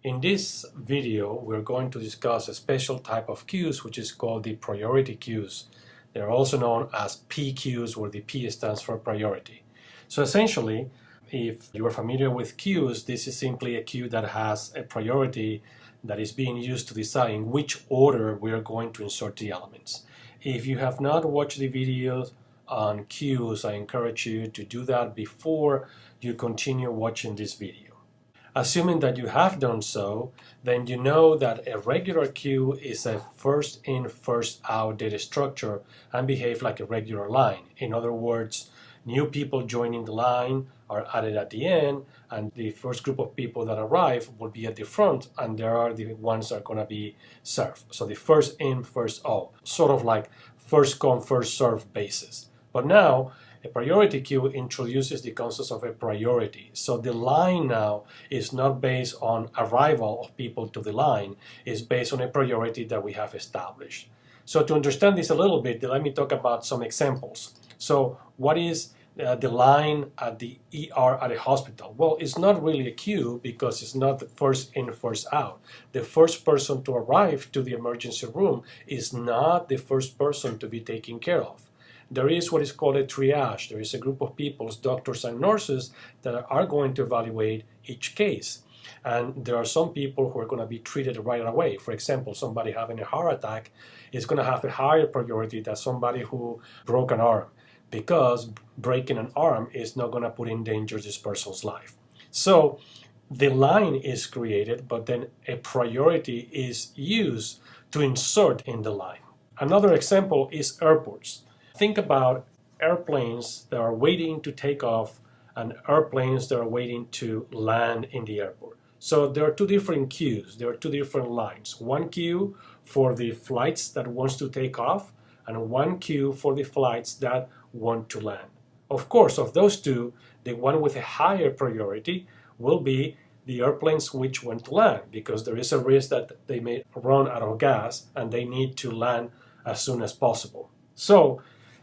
In this video, we're going to discuss a special type of queues which is called the priority queues. They're also known as PQueues, where the P stands for priority. So essentially, if you are familiar with queues, this is simply a queue that has a priority that is being used to decide in which order we are going to insert the elements. If you have not watched the videos on queues, I encourage you to do that before you continue watching this video. Assuming that you have done so, then you know that a regular queue is a first in, first out data structure and behave like a regular line. In other words, new people joining the line are added at the end, and the first group of people that arrive will be at the front, and there are the ones that are going to be served. So the first in, first out, sort of like first come, first served basis. But now, a priority queue introduces the concept of a priority. So the line now is not based on arrival of people to the line, it's based on a priority that we have established. So to understand this a little bit, let me talk about some examples. So what is the line at the ER at a hospital? Well, it's not really a queue because it's not the first in, first out. The first person to arrive to the emergency room is not the first person to be taken care of. There is what is called a triage. There is a group of people, doctors and nurses, that are going to evaluate each case. And there are some people who are going to be treated right away. For example, somebody having a heart attack is going to have a higher priority than somebody who broke an arm, because breaking an arm is not going to put in danger this person's life. So the line is created, but then a priority is used to insert in the line. Another example is airports. Think about airplanes that are waiting to take off and airplanes that are waiting to land in the airport. So there are two different queues. There are two different lines. One queue for the flights that wants to take off, and one queue for the flights that want to land. Of course, of those two, the one with a higher priority will be the airplanes which want to land, because there is a risk that they may run out of gas and they need to land as soon as possible. So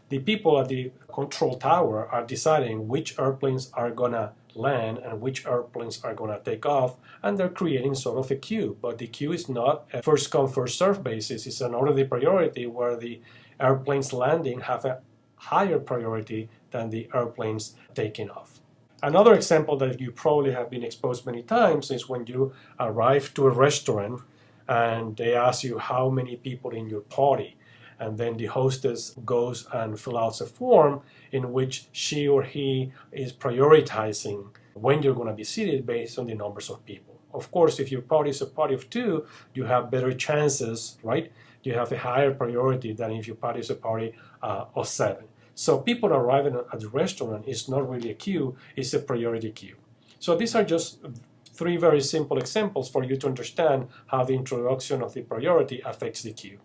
the people at the control tower are deciding which airplanes are going to land and which airplanes are going to take off, and they're creating sort of a queue. But the queue is not a first come, first served basis. It's an orderly priority where the airplanes landing have a higher priority than the airplanes taking off. Another example that you probably have been exposed many times is when you arrive to a restaurant and they ask you how many people in your party. And then the hostess goes and fills out a form in which she or he is prioritizing when you're going to be seated based on the numbers of people. Of course, if your party is a party of 2, you have better chances, right? You have a higher priority than if your party is a party of 7. So people arriving at the restaurant is not really a queue, it's a priority queue. So these are just 3 very simple examples for you to understand how the introduction of the priority affects the queue.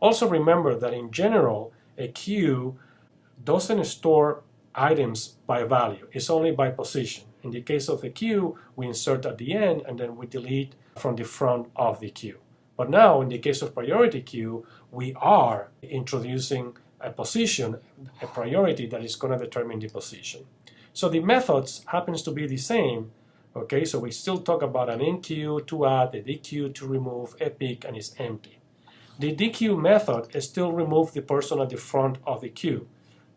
Also remember that in general, a queue doesn't store items by value. It's only by position. In the case of a queue, we insert at the end and then we delete from the front of the queue. But now, in the case of priority queue, we are introducing a position, a priority that is going to determine the position. So the methods happens to be the same. Okay, so we still talk about an in queue to add, a DQ to remove, a pick, and it's empty. The DQ method still removes the person at the front of the queue.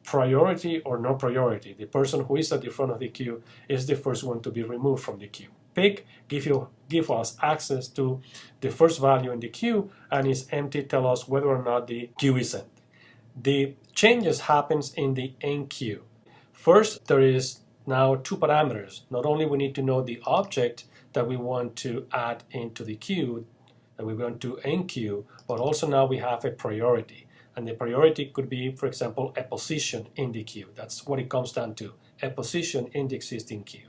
Priority or no priority, the person who is at the front of the queue is the first one to be removed from the queue. Pick give us access to the first value in the queue, and is empty tell us whether or not the queue is empty. The changes happens in the end queue. First, there is now 2 parameters. Not only we need to know the object that we want to add into the queue, that we want to enqueue, but also now we have a priority. And the priority could be, for example, a position in the queue. That's what it comes down to, a position in the existing queue.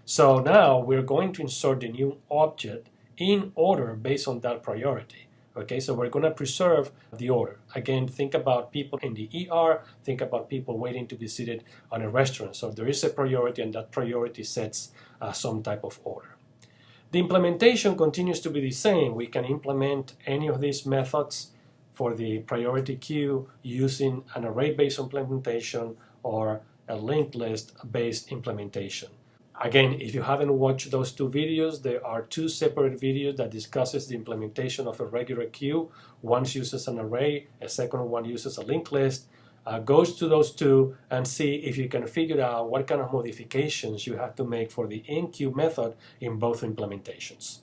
So now we're going to insert the new object in order based on that priority. Okay, so we're going to preserve the order. Again, think about people in the ER, think about people waiting to be seated on a restaurant. So there is a priority, and that priority sets some type of order. The implementation continues to be the same. We can implement any of these methods for the priority queue using an array-based implementation or a linked list-based implementation. Again, if you haven't watched those two videos, there are two separate videos that discusses the implementation of a regular queue. One uses an array, a second one uses a linked list. Goes to those two and see if you can figure out what kind of modifications you have to make for the enqueue method in both implementations.